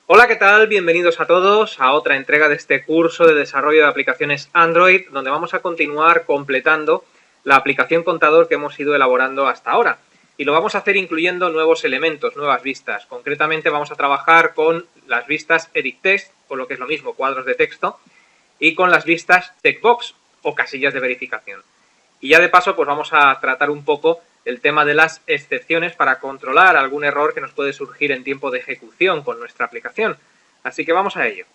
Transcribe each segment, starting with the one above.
Hola, ¿qué tal? Bienvenidos a todos a otra entrega de este curso de desarrollo de aplicaciones Android, donde vamos a continuar completando la aplicación contador que hemos ido elaborando hasta ahora. Y lo vamos a hacer incluyendo nuevos elementos, nuevas vistas. Concretamente vamos a trabajar con las vistas Edit Text, o lo que es lo mismo, cuadros de texto, y con las vistas Checkbox, o casillas de verificación. Y ya de paso, pues vamos a tratar un poco el tema de las excepciones para controlar algún error que nos puede surgir en tiempo de ejecución con nuestra aplicación. Así que vamos a ello.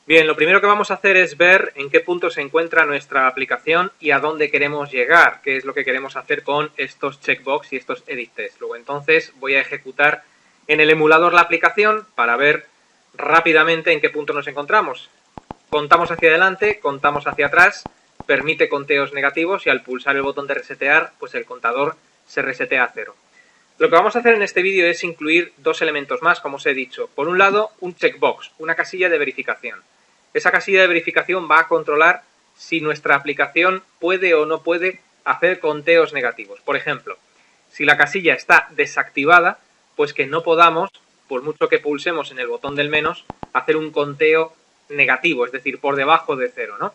Bien, lo primero que vamos a hacer es ver en qué punto se encuentra nuestra aplicación y a dónde queremos llegar, qué es lo que queremos hacer con estos checkbox y estos edit tests. Luego entonces voy a ejecutar en el emulador la aplicación para ver rápidamente en qué punto nos encontramos. Contamos hacia adelante, contamos hacia atrás, permite conteos negativos y al pulsar el botón de resetear, pues el contador se resetea a cero. Lo que vamos a hacer en este vídeo es incluir dos elementos más, como os he dicho. Por un lado, un checkbox, una casilla de verificación. Esa casilla de verificación va a controlar si nuestra aplicación puede o no puede hacer conteos negativos. Por ejemplo, si la casilla está desactivada, pues que no podamos, por mucho que pulsemos en el botón del menos, hacer un conteo negativo, es decir, por debajo de cero, ¿no?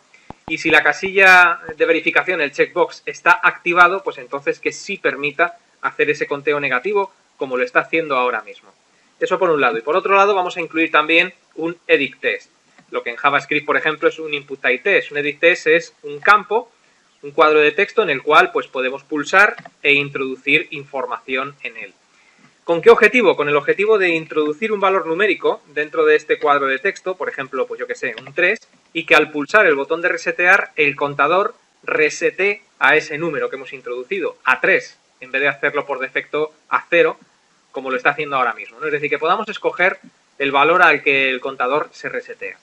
Y si la casilla de verificación, el checkbox, está activado, pues entonces que sí permita hacer ese conteo negativo, como lo está haciendo ahora mismo. Eso por un lado. Y por otro lado vamos a incluir también un edit test. Lo que en JavaScript, por ejemplo, es un input type test. Un edit test es un campo, un cuadro de texto en el cual pues podemos pulsar e introducir información en él. ¿Con qué objetivo? Con el objetivo de introducir un valor numérico dentro de este cuadro de texto, por ejemplo, pues yo que sé, un 3, y que al pulsar el botón de resetear, el contador resete a ese número que hemos introducido, a 3, en vez de hacerlo por defecto a 0, como lo está haciendo ahora mismo, ¿no? Es decir, que podamos escoger el valor al que el contador se resetea.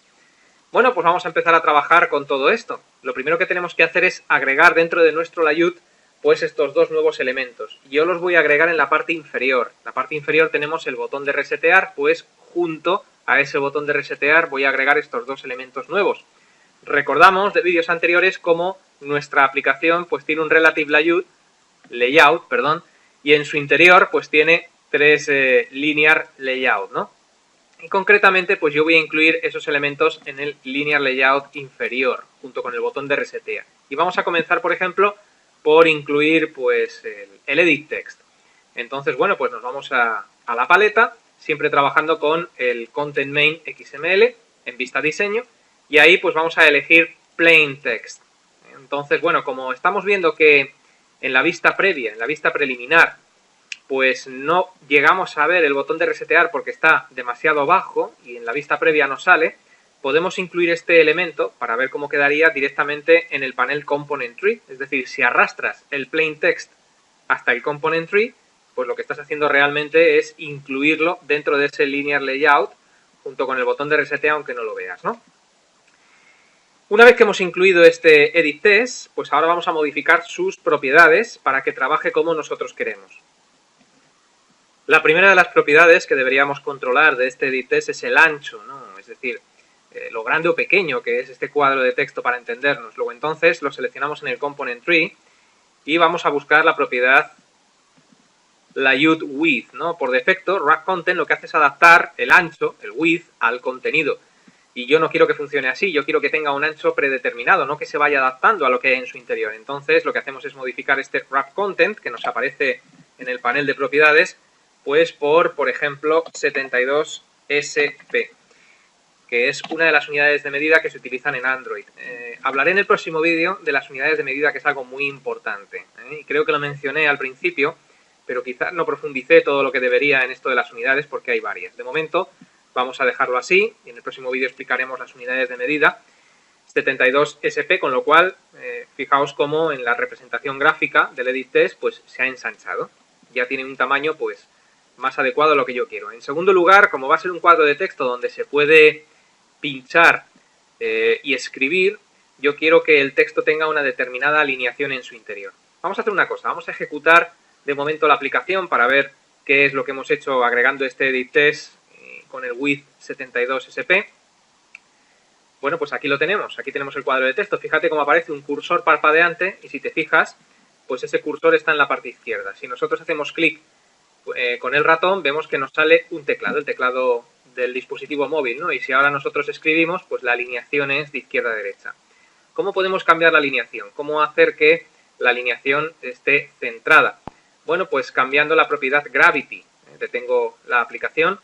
Bueno, pues vamos a empezar a trabajar con todo esto. Lo primero que tenemos que hacer es agregar dentro de nuestro layout pues estos dos nuevos elementos. Yo los voy a agregar en la parte inferior. En la parte inferior tenemos el botón de resetear, pues junto a ese botón de resetear voy a agregar estos dos elementos nuevos. Recordamos de vídeos anteriores cómo nuestra aplicación pues tiene un relative layout, y en su interior pues tiene tres linear layout, ¿no? Y concretamente pues yo voy a incluir esos elementos en el linear layout inferior, junto con el botón de resetea. Y vamos a comenzar, por ejemplo, por incluir pues el edit text. Entonces, bueno, pues nos vamos a la paleta, siempre trabajando con el content main XML en vista diseño, y ahí pues vamos a elegir plain text. Entonces, bueno, como estamos viendo que en la vista previa, en la vista preliminar, pues no llegamos a ver el botón de resetear porque está demasiado bajo y en la vista previa no sale, podemos incluir este elemento para ver cómo quedaría directamente en el panel Component Tree. Es decir, si arrastras el plain text hasta el Component Tree, pues lo que estás haciendo realmente es incluirlo dentro de ese linear layout junto con el botón de resetea, aunque no lo veas, ¿no? Una vez que hemos incluido este edit test, pues ahora vamos a modificar sus propiedades para que trabaje como nosotros queremos. La primera de las propiedades que deberíamos controlar de este edit test es el ancho, ¿no? Es decir, lo grande o pequeño que es este cuadro de texto para entendernos. Luego entonces lo seleccionamos en el Component Tree y vamos a buscar la propiedad layout width, ¿no? Por defecto, wrap content lo que hace es adaptar el ancho, el width, al contenido. Y yo no quiero que funcione así, yo quiero que tenga un ancho predeterminado, no que se vaya adaptando a lo que hay en su interior. Entonces lo que hacemos es modificar este wrap content que nos aparece en el panel de propiedades, pues por ejemplo, 72SP. Que es una de las unidades de medida que se utilizan en Android. Hablaré en el próximo vídeo de las unidades de medida, que es algo muy importante. Y creo que lo mencioné al principio, pero quizás no profundicé todo lo que debería en esto de las unidades porque hay varias. De momento vamos a dejarlo así y en el próximo vídeo explicaremos las unidades de medida. 72SP, con lo cual fijaos cómo en la representación gráfica del edit test pues se ha ensanchado. Ya tiene un tamaño pues más adecuado a lo que yo quiero. En segundo lugar, como va a ser un cuadro de texto donde se puede pinchar y escribir, yo quiero que el texto tenga una determinada alineación en su interior. Vamos a hacer una cosa, vamos a ejecutar de momento la aplicación para ver qué es lo que hemos hecho agregando este edit test con el width 72SP. Bueno, pues aquí lo tenemos, aquí tenemos el cuadro de texto. Fíjate cómo aparece un cursor parpadeante y si te fijas, pues ese cursor está en la parte izquierda. Si nosotros hacemos clic con el ratón, vemos que nos sale un teclado, el teclado del dispositivo móvil, ¿no? Y si ahora nosotros escribimos, pues la alineación es de izquierda a derecha. ¿Cómo podemos cambiar la alineación? ¿Cómo hacer que la alineación esté centrada? Bueno, pues cambiando la propiedad Gravity. Detengo la aplicación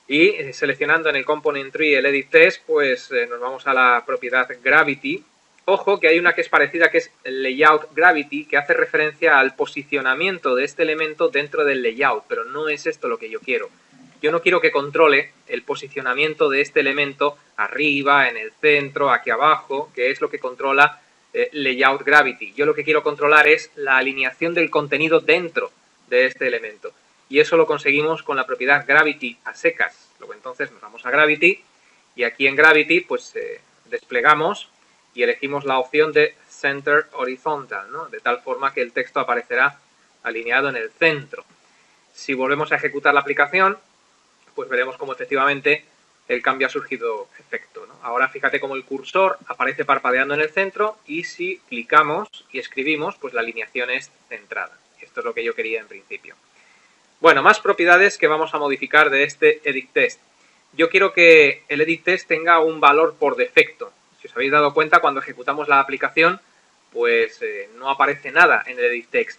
y seleccionando en el Component Tree el Edit Text, pues nos vamos a la propiedad Gravity. Ojo que hay una que es parecida, que es Layout Gravity, que hace referencia al posicionamiento de este elemento dentro del layout, pero no es esto lo que yo quiero. Yo no quiero que controle el posicionamiento de este elemento arriba, en el centro, aquí abajo, que es lo que controla Layout Gravity. Yo lo que quiero controlar es la alineación del contenido dentro de este elemento. Y eso lo conseguimos con la propiedad Gravity a secas. Luego entonces nos vamos a Gravity y aquí en Gravity pues desplegamos y elegimos la opción de Center Horizontal, ¿no? De tal forma que el texto aparecerá alineado en el centro. Si volvemos a ejecutar la aplicación, pues veremos cómo efectivamente el cambio ha surgido efecto, ¿no? Ahora fíjate cómo el cursor aparece parpadeando en el centro y si clicamos y escribimos, pues la alineación es centrada. Esto es lo que yo quería en principio. Bueno, más propiedades que vamos a modificar de este Edit Text. Yo quiero que el Edit Text tenga un valor por defecto. Si os habéis dado cuenta, cuando ejecutamos la aplicación, pues no aparece nada en el Edit Text.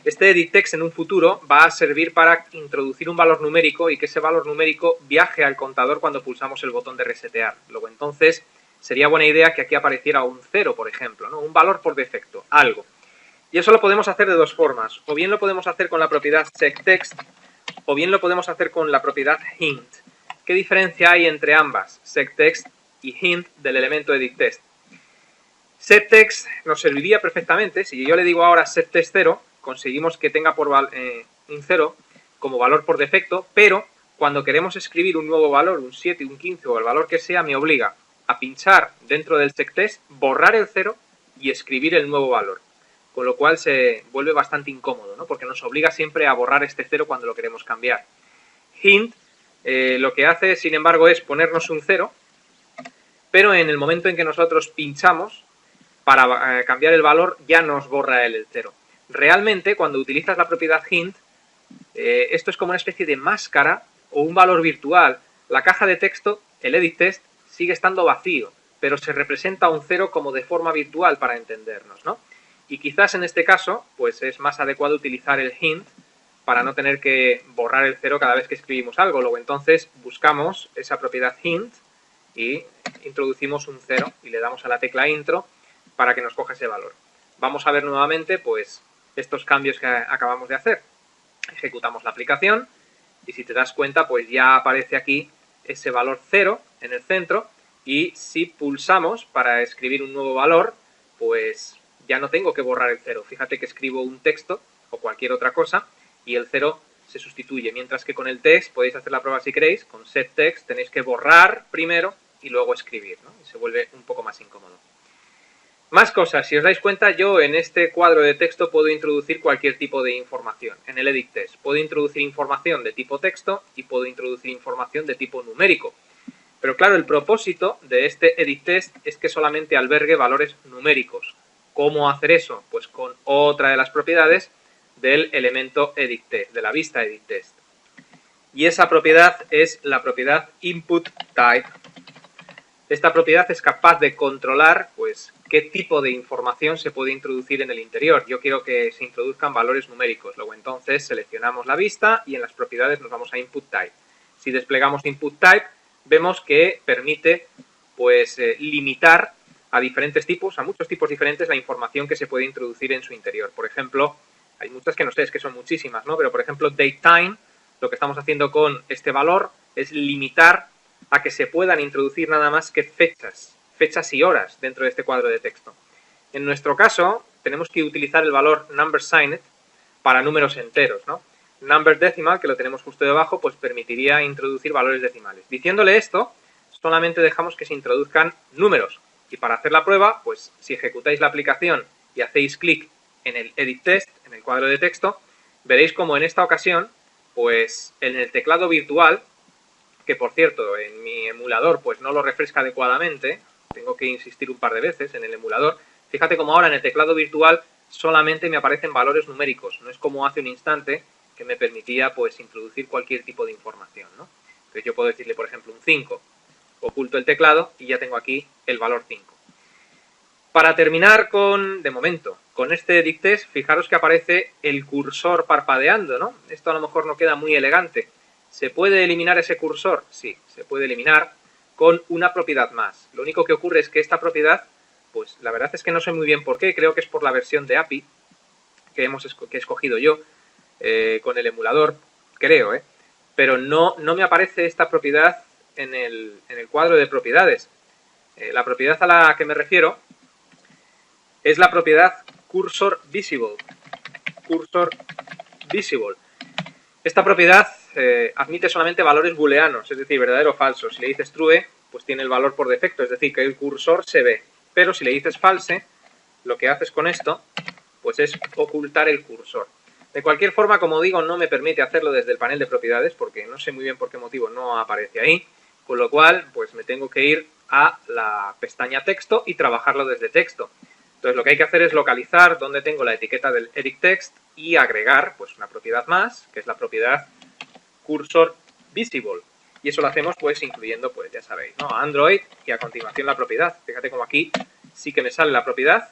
Este Edit Text en un futuro va a servir para introducir un valor numérico y que ese valor numérico viaje al contador cuando pulsamos el botón de resetear. Luego entonces sería buena idea que aquí apareciera un 0, por ejemplo, ¿no? Un valor por defecto, algo. Y eso lo podemos hacer de dos formas. O bien lo podemos hacer con la propiedad setText o bien lo podemos hacer con la propiedad hint. ¿Qué diferencia hay entre ambas, setText y hint del elemento Edit Text? setText nos serviría perfectamente. Si yo le digo ahora setText 0, conseguimos que tenga un 0 como valor por defecto, pero cuando queremos escribir un nuevo valor, un 7, un 15 o el valor que sea, me obliga a pinchar dentro del setText, borrar el 0 y escribir el nuevo valor. Con lo cual se vuelve bastante incómodo, ¿no? Porque nos obliga siempre a borrar este 0 cuando lo queremos cambiar. Hint lo que hace, sin embargo, es ponernos un 0, pero en el momento en que nosotros pinchamos para cambiar el valor ya nos borra el 0. Realmente, cuando utilizas la propiedad hint, esto es como una especie de máscara o un valor virtual. La caja de texto, el Edit Text, sigue estando vacío, pero se representa un 0 como de forma virtual para entendernos, ¿no? Y quizás en este caso, pues es más adecuado utilizar el hint para no tener que borrar el 0 cada vez que escribimos algo. Luego entonces buscamos esa propiedad hint y introducimos un 0 y le damos a la tecla intro para que nos coja ese valor. Vamos a ver nuevamente pues estos cambios que acabamos de hacer. Ejecutamos la aplicación y si te das cuenta pues ya aparece aquí ese valor 0 en el centro y si pulsamos para escribir un nuevo valor pues ya no tengo que borrar el 0. Fíjate que escribo un texto o cualquier otra cosa y el 0 se sustituye. Mientras que con el text podéis hacer la prueba si queréis. Con setText tenéis que borrar primero y luego escribir, ¿no? Y se vuelve un poco más incómodo. Más cosas. Si os dais cuenta, yo en este cuadro de texto puedo introducir cualquier tipo de información. En el Edit Text puedo introducir información de tipo texto y puedo introducir información de tipo numérico. Pero claro, el propósito de este Edit Text es que solamente albergue valores numéricos. ¿Cómo hacer eso? Pues con otra de las propiedades del elemento Edit Text, de la vista Edit Text. Y esa propiedad es la propiedad InputType. Esta propiedad es capaz de controlar pues, qué tipo de información se puede introducir en el interior. Yo quiero que se introduzcan valores numéricos. Luego entonces seleccionamos la vista y en las propiedades nos vamos a InputType. Si desplegamos InputType, vemos que permite pues, limitar a diferentes tipos, a muchos tipos diferentes, la información que se puede introducir en su interior. Por ejemplo, hay muchas que no sé, es que son muchísimas, ¿no? Pero por ejemplo, DateTime, lo que estamos haciendo con este valor es limitar a que se puedan introducir nada más que fechas y horas dentro de este cuadro de texto. En nuestro caso, tenemos que utilizar el valor numberSigned para números enteros, ¿no? NumberDecimal, que lo tenemos justo debajo, pues permitiría introducir valores decimales. Diciéndole esto, solamente dejamos que se introduzcan números. Y para hacer la prueba, pues si ejecutáis la aplicación y hacéis clic en el Edit Text, en el cuadro de texto, veréis como en esta ocasión, pues en el teclado virtual, que por cierto en mi emulador pues no lo refresca adecuadamente, tengo que insistir un par de veces en el emulador, fíjate como ahora en el teclado virtual solamente me aparecen valores numéricos, no es como hace un instante que me permitía pues introducir cualquier tipo de información, ¿no? Entonces yo puedo decirle, por ejemplo, un 5. Oculto el teclado y ya tengo aquí el valor 5. Para terminar de momento, con este edit test, fijaros que aparece el cursor parpadeando, ¿no? Esto a lo mejor no queda muy elegante. ¿Se puede eliminar ese cursor? Sí, se puede eliminar con una propiedad más. Lo único que ocurre es que esta propiedad, pues la verdad es que no sé muy bien por qué, creo que es por la versión de API que he escogido yo con el emulador, creo, pero no me aparece esta propiedad en el cuadro de propiedades. La propiedad a la que me refiero es la propiedad cursor visible. Cursor visible. Esta propiedad admite solamente valores booleanos, es decir, verdadero o falso. Si le dices true, pues tiene el valor por defecto, es decir, que el cursor se ve. Pero si le dices false, lo que haces con esto, pues es ocultar el cursor. De cualquier forma, como digo, no me permite hacerlo desde el panel de propiedades, porque no sé muy bien por qué motivo no aparece ahí, con lo cual, pues me tengo que ir a la pestaña texto y trabajarlo desde texto. Entonces lo que hay que hacer es localizar dónde tengo la etiqueta del edit text y agregar pues una propiedad más, que es la propiedad cursor visible. Y eso lo hacemos pues incluyendo, pues ya sabéis, ¿no? Android y a continuación la propiedad. Fíjate como aquí sí que me sale la propiedad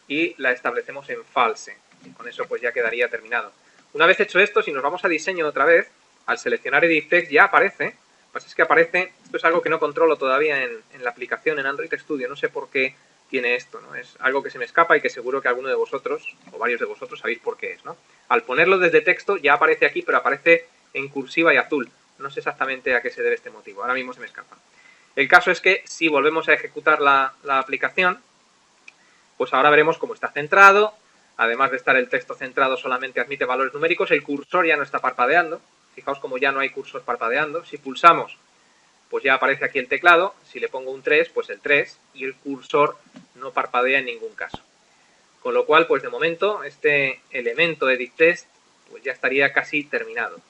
y la establecemos en false. Y con eso pues ya quedaría terminado. Una vez hecho esto, si nos vamos a diseño otra vez, al seleccionar edit text ya aparece. Lo que pasa es que aparece, esto es algo que no controlo todavía en la aplicación en Android Studio, no sé por qué tiene esto, ¿no? Es algo que se me escapa y que seguro que alguno de vosotros, o varios de vosotros, sabéis por qué es, ¿no? Al ponerlo desde texto ya aparece aquí, pero aparece en cursiva y azul. No sé exactamente a qué se debe este motivo, ahora mismo se me escapa. El caso es que si volvemos a ejecutar la aplicación, pues ahora veremos cómo está centrado. Además de estar el texto centrado, solamente admite valores numéricos. El cursor ya no está parpadeando. Fijaos como ya no hay cursor parpadeando. Si pulsamos, pues ya aparece aquí el teclado. Si le pongo un 3, pues el 3. Y el cursor no parpadea en ningún caso. Con lo cual, pues de momento, este elemento edit test pues ya estaría casi terminado.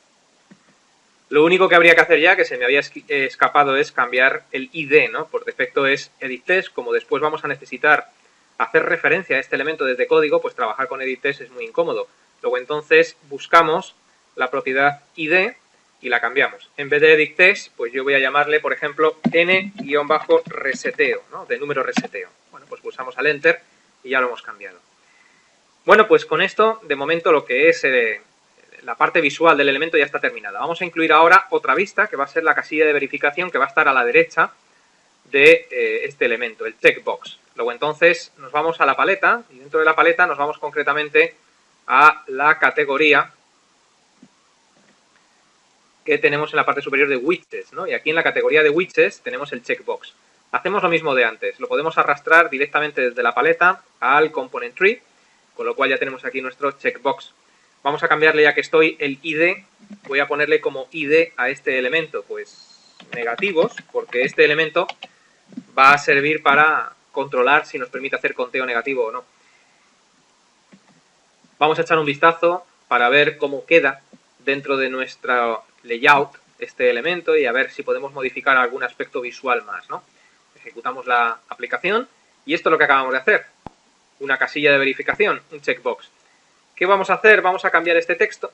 Lo único que habría que hacer ya, que se me había escapado, es cambiar el ID, ¿no? Por defecto es edit test. Como después vamos a necesitar hacer referencia a este elemento desde código, pues trabajar con edit test es muy incómodo. Luego entonces buscamos la propiedad ID y la cambiamos. En vez de edit test, pues yo voy a llamarle, por ejemplo, n-reseteo, ¿no? De número reseteo. Bueno, pues pulsamos al enter y ya lo hemos cambiado. Bueno, pues con esto, de momento, lo que es la parte visual del elemento ya está terminada. Vamos a incluir ahora otra vista, que va a ser la casilla de verificación, que va a estar a la derecha de este elemento, el checkbox. Luego entonces nos vamos a la paleta y dentro de la paleta nos vamos concretamente a la categoría que tenemos en la parte superior de widgets, ¿no? Y aquí en la categoría de widgets tenemos el checkbox. Hacemos lo mismo de antes, lo podemos arrastrar directamente desde la paleta al component tree, con lo cual ya tenemos aquí nuestro checkbox. Vamos a cambiarle, ya que estoy, el ID, voy a ponerle como ID a este elemento, pues negativos, porque este elemento va a servir para controlar si nos permite hacer conteo negativo o no. Vamos a echar un vistazo para ver cómo queda dentro de nuestro layout este elemento y a ver si podemos modificar algún aspecto visual más, ¿no? Ejecutamos la aplicación y esto es lo que acabamos de hacer. Una casilla de verificación, un checkbox. ¿Qué vamos a hacer? Vamos a cambiar este texto.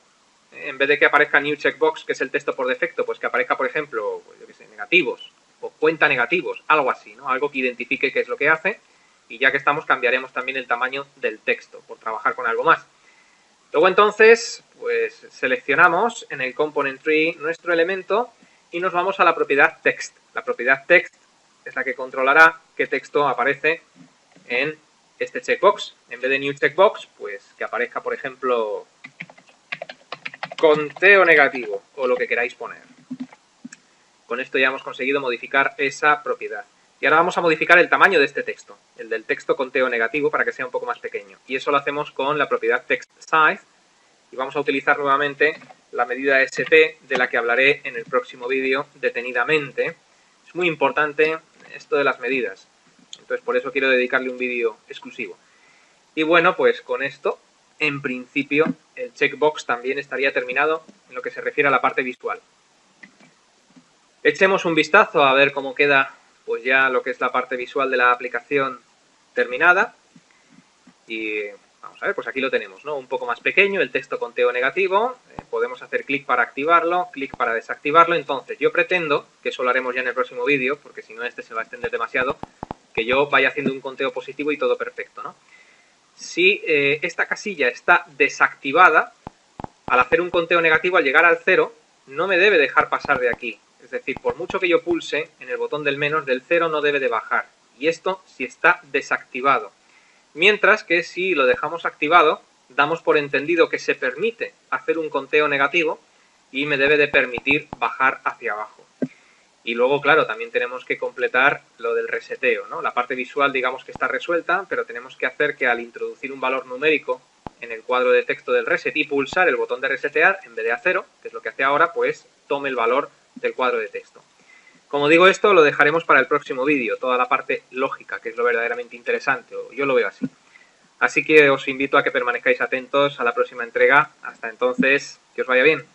En vez de que aparezca new checkbox, que es el texto por defecto, pues que aparezca, por ejemplo, yo qué sé, negativos o cuenta negativos, algo así, ¿no? Algo que identifique qué es lo que hace. Y ya que estamos, cambiaremos también el tamaño del texto por trabajar con algo más. Luego entonces, pues seleccionamos en el component tree nuestro elemento y nos vamos a la propiedad text. La propiedad text es la que controlará qué texto aparece en este checkbox. En vez de new checkbox, pues que aparezca, por ejemplo, conteo negativo o lo que queráis poner. Con esto ya hemos conseguido modificar esa propiedad. Y ahora vamos a modificar el tamaño de este texto, el del texto conteo negativo, para que sea un poco más pequeño. Y eso lo hacemos con la propiedad textSize. Y vamos a utilizar nuevamente la medida SP, de la que hablaré en el próximo vídeo detenidamente. Es muy importante esto de las medidas. Entonces por eso quiero dedicarle un vídeo exclusivo. Y bueno, pues con esto, en principio, el checkbox también estaría terminado en lo que se refiere a la parte visual. Echemos un vistazo a ver cómo queda pues ya lo que es la parte visual de la aplicación terminada. Y Vamos a ver, pues aquí lo tenemos, ¿no? Un poco más pequeño, el texto conteo negativo. Podemos hacer clic para activarlo, clic para desactivarlo. Entonces, yo pretendo, que eso lo haremos ya en el próximo vídeo, porque si no este se va a extender demasiado, que yo vaya haciendo un conteo positivo y todo perfecto, ¿no? Si esta casilla está desactivada, al hacer un conteo negativo, al llegar al 0, no me debe dejar pasar de aquí. Es decir, por mucho que yo pulse en el botón del menos, del 0 no debe de bajar. Y esto si está desactivado. Mientras que si lo dejamos activado, damos por entendido que se permite hacer un conteo negativo y me debe de permitir bajar hacia abajo. Y luego, claro, también tenemos que completar lo del reseteo, ¿no? La parte visual, digamos que está resuelta, pero tenemos que hacer que al introducir un valor numérico en el cuadro de texto del reset y pulsar el botón de resetear, en vez de a 0, que es lo que hace ahora, pues tome el valor del cuadro de texto. Como digo, esto lo dejaremos para el próximo vídeo, toda la parte lógica, que es lo verdaderamente interesante, o yo lo veo así. Así que os invito a que permanezcáis atentos a la próxima entrega. Hasta entonces, que os vaya bien.